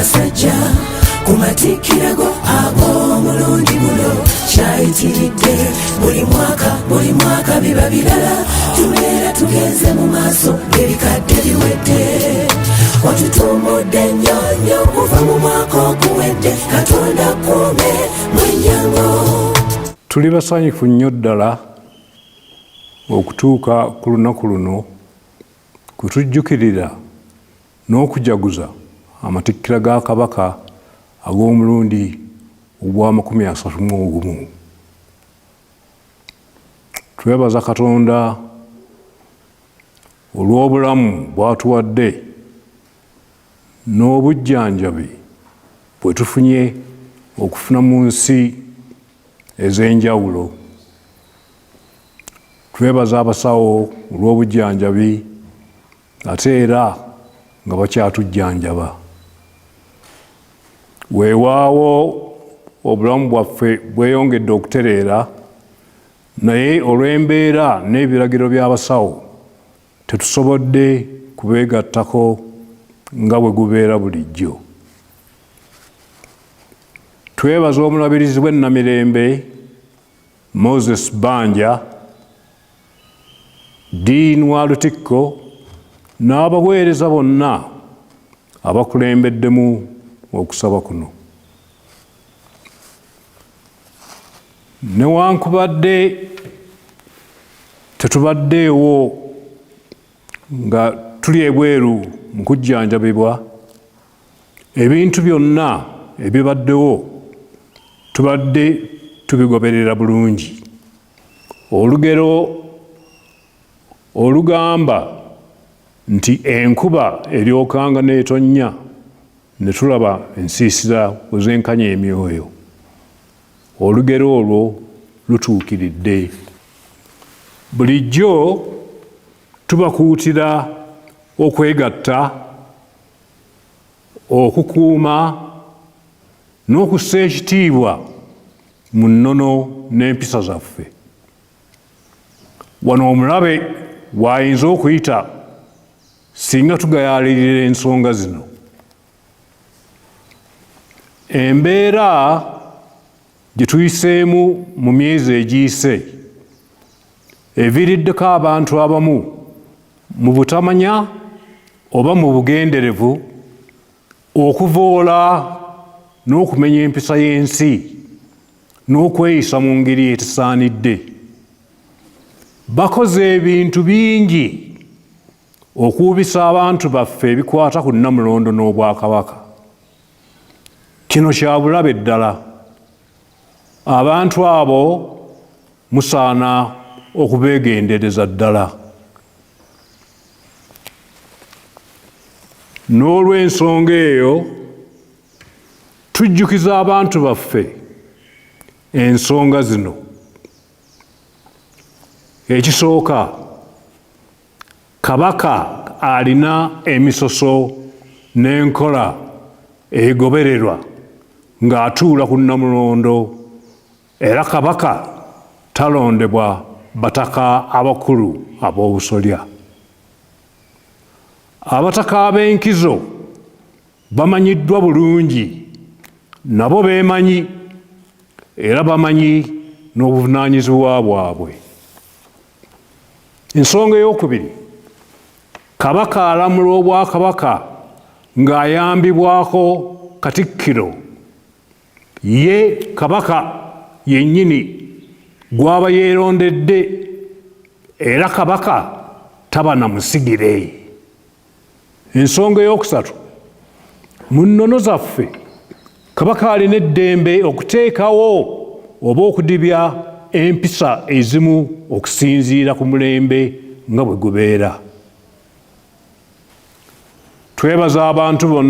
Ssaabasajja ku Amattikira Aga omulundi guno kyayitiridde buli mwaka biba birala tubeera tugenze mu maaso ebikadde biwedde watutumbudde nnyonnyo kuva mu mwaka oguwedde Katonda kuume mwenyango. Tuli basanyufu nnyo ddala okutuuka ku lunaku luno kwe tujjukirira n'okujaguza amatikkira ga Kabaka ag'omulundi ogwa 31. Twebaza Katonda olw'obulamu bw'atuwadde n'obujjanjabi bwe tufunye okufuna mu nsi ez'enjawulo. Twebaza abasawo olw'obujjanjabi ate era nga bakyatujjanjaba. Weewaawo obulamu bwaffe bweyongedde okutereera, naye olw'embeera n'ebiragiro by'abasawo tetusobodde kubeegattako nga bwe gubeera bulijjo. Twebaza omulabirizi w'ennamirembe Moses Banja, Dean wa Lutikko n'abaweereza bonna abakulembeddemu okusaba kuno. Newankubadde tetubaddeewo nga tuli ebweru mu kujjanjabibwa, ebintu byonna ebibaddewo tubadde tubigoberera bulungi. Olugero olugamba nti enkuba eryokanga n'etonnya ne tulaba ensiisira bwe zenkanya emyoyo, olugero olwo lutuukiridde. Bulijjo tubakuutira okwegatta, okukuuma n'okussa ekitiibwa mu nnono n'empisa zaffe. Wano omulabe w'ayinza okuyita singa tugayaalirira ensonga zino. Embeera gye tuyiseemu mu myezi egiyise eviiriddeko abantu abamu mu butamanya oba mu bugenderevu okuvoola n'okumenya empisa y'ensi n'okweyisa mu ngeri etisaanidde. Bakoze ebintu bingi okuubisa abantu baffe ebikwata ku Nnamulondo n'Obwakabaka. Kino kya bulabe ddala. Abantu abo musaana okubeegendereza ddala. N'olw'ensonga eyo tujjukiza abantu baffe ensonga zino. Ekisooka, Kabaka alina emisoso n'enkola egobererwa ng'atuula ku Nnamulondo, era Kabaka talondebwa bataka abakulu ab'obusolya. Abataka ab'enkizo bamanyiddwa bulungi, nabo beemanyi era bamanyi n'obuvunaanyizibwa bwabwe. Ensonga ey'okubiri, Kabaka alamula Obwakabaka ng'ayambibwako Katikkiro, ye Kabaka yennyini gw'aba yeerondedde, era Kabaka taba na musigire. Ensonga ey'okusatu, mu nnono zaffe Kabaka alina eddembe okuteekawo oba okudibya empisa ezimu okusinziira ku mulembe nga bwe gubeera. Twebaza abantu bonna